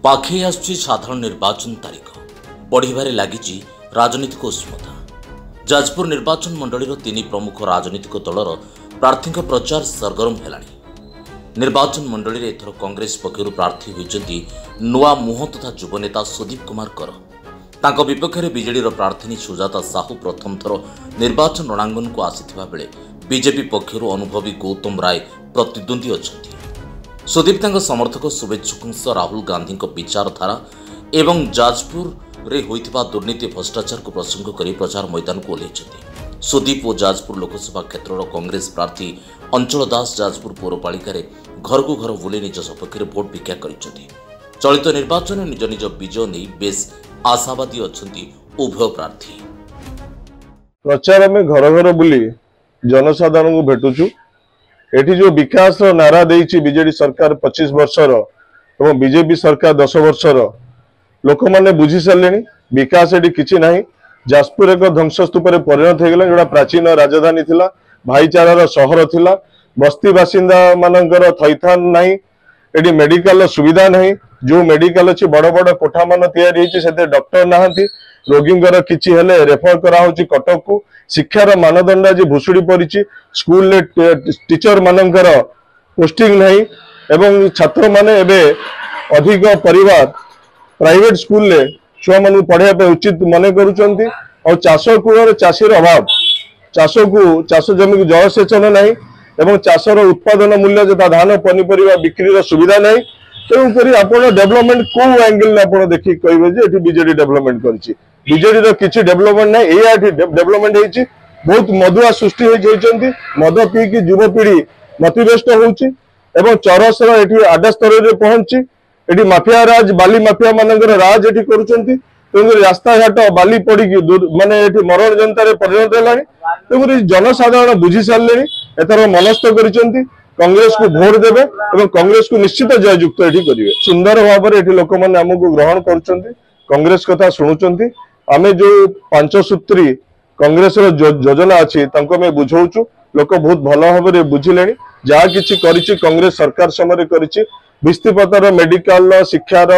पाखे आसुची साधारण निर्वाचन तारीख बढ़िबारे लागिची राजनीतिक उष्मता। जाजपुर निर्वाचन मंडलीर 3 प्रमुख राजनीतिक दलर प्रार्थी प्रचार सरगरम हेलाणी। निर्वाचन मंडली एथर कांग्रेस पक्षर प्रार्थी होइचंती नुआ मुह तथा युवनेता सुदीप कुमार कर। तांको विपक्षरे बीजेडी प्रार्थी सुजाता साहू प्रथम थर निर्वाचन रणांगन को आसीथिबा बेले बीजेपी पक्षर अनुभवी गौतम राय प्रतिद्वंदी अछंती। सुदीप तांको समर्थक शुभेच्छुक राहुल गांधी विचारधारा एवं जाजपुर रे होइथिबा दुर्नीति भ्रष्टाचार को प्रसंग करी प्रचार मैदान को ओह्लैछंती। सुदीप और जाजपुर लोकसभा क्षेत्र कांग्रेस प्रार्थी अंचल दास जाजपुर पौरपालिका घर को घर बुले निज सपक्ष भोट भिक्षा करिसेंती। चलित निर्वाचन निज निज विजय नहीं बेस आशावादी अछंती उभय प्रार्थी। प्रचार में घर घर बुली जनसाधारण को भेटुछु। एठी जो विकास नारा देइछि बीजेडी सरकार 25 वर्षर और बीजेपी सरकार 10 वर्षर लोक माने बुझी सारे विकास एटी किछि नाही। जाजपुर एक ध्वंसस्तूप परिणत हो गला जोड़ा प्राचीन राजधानी थिला, भाईचारार सहर थिला। बस्ती बासिंदा मानकर थैथान नाही, एटी मेडिकल सुविधा नहीं। जो मेडिकल अच्छी बड़ बड़ कोठा मान तैयारी होइछि सेते डॉक्टर नाहंती। रोगींकर किछि हेले रेफर करा होछि कटक को। शिक्षार मानदंड आज भुसुड़ी पड़िछि। स्कूल रे टीचर मानकर पोस्टिंग नहीं एवं छात्र माने एबे अधिक परिवार प्राइवेट स्कूल ले छुआ मन पढ़ाई पे उचित मन करूछंती। और चाष कूल चाषीर अभाव, चाष जमी को जलसेचन नहीं एवं चाषर उत्पादन मूल्य जता धान पनीपरिया बिक्री सुविधा नहीं। तेणुक आप डेवलपमेंट को एंगल आप देखिए कहे जे बीजेडी डेवलपमेंट करिछि। बीजेडी किसी डेवलपमेंट नहीं, या डेवलपमेंट होइछि। बहुत मधुआ सृष्टि होइछंती। मद पीकी युवपीढ़ी मतिव्यस्त होउछि एवं चरसर एठी आडा स्तर रे पहुंची एठी माफिया राज बाली माफिया मानकर राज एठी करूछंती। तेणुक रास्ता घाट बाली पड़िकी माने एठी मरण जनता रे परिणत हेलानी। तेणुक जनसाधारण बुझी सारे एथर मनस्थ करिछंती कांग्रेस को भोट देवे और कांग्रेस को निश्चित जययुक्त एठी करिवे। सुंदर भाव में एठी लोक माने हमको ग्रहण करूछंती, कांग्रेस कथा शुणुछंती। आमे जो 5 सूत्री कांग्रेस योजना अच्छी में बुझाऊँ। लोक बहुत भल भाव में बुझिले जहाँ किसी करिछि कांग्रेस सरकार समय करिछि। भित्तिपत्र मेडिकल शिक्षार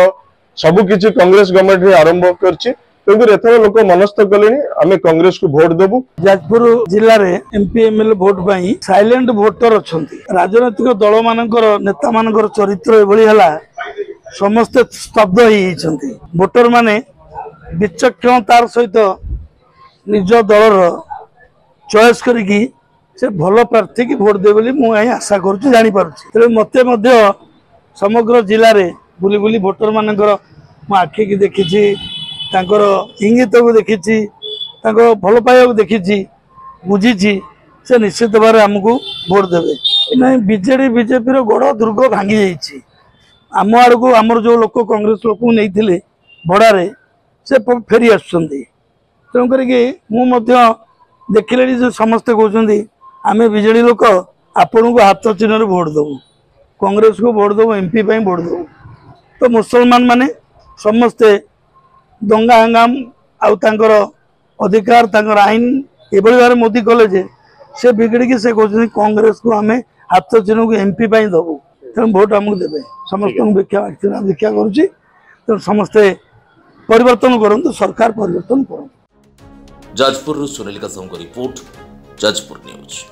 सबकिछि कांग्रेस गवर्नमेंट आरंभ करछि। एथर लोक मनस्थ कले आमे कांग्रेस को भोट देबु। जाजपुर जिले में एमपी एमएलए भोट पाई साइलेंट भोटर अछंती। राजनीतिक दल मानकर नेता मानकर चरित्र एभली हला समस्त स्तब्ध होइछंती। भोटर माने विचक्षणतार सहित निज दलर चॉइस करिकी से भल प्रार्थी की भोट दे बोली मु आशा करूँ जानी पारुछि। तेरे मते मध्य समग्र जिले में बुली बुली भोटर मानकर मु आखि की देखिछि, तांकर इंगित को देखिछि, तांको भल पाइबा को देखिछि, बुझीछि से निश्चित भाव आमको भोट देवे। नहीं बीजेडी बीजेपी गड़ दुर्ग भांगी जाइछि। आम आड़ को आमर जो लोक कांग्रेस लोक नहीं भड़ारे से फेरी आसुंदी। तेणुक मुझे देखिले जो समस्ते कहते आम बीजेडी लोक आपण को हाथ चिन्ह भोट देवु, कांग्रेस को भोट देवु, एमपी भोट देवु। तो मुसलमान माने समस्ते दंगा हंगाम आउर अधिकार तांकर आईन एभली भाव मोदी कले से बिगड़ी से कहते कांग्रेस को आम हाथ चिन्ह को एमपी दबु। तेणु भोट आमको देवे। समस्त भिक्षा करुच्ची। तेणु समस्ते परिवर्तन करंतु, सरकार परिवर्तन करंतु। जाजपुर सुनील का रिपोर्ट, जाजपुर न्यूज।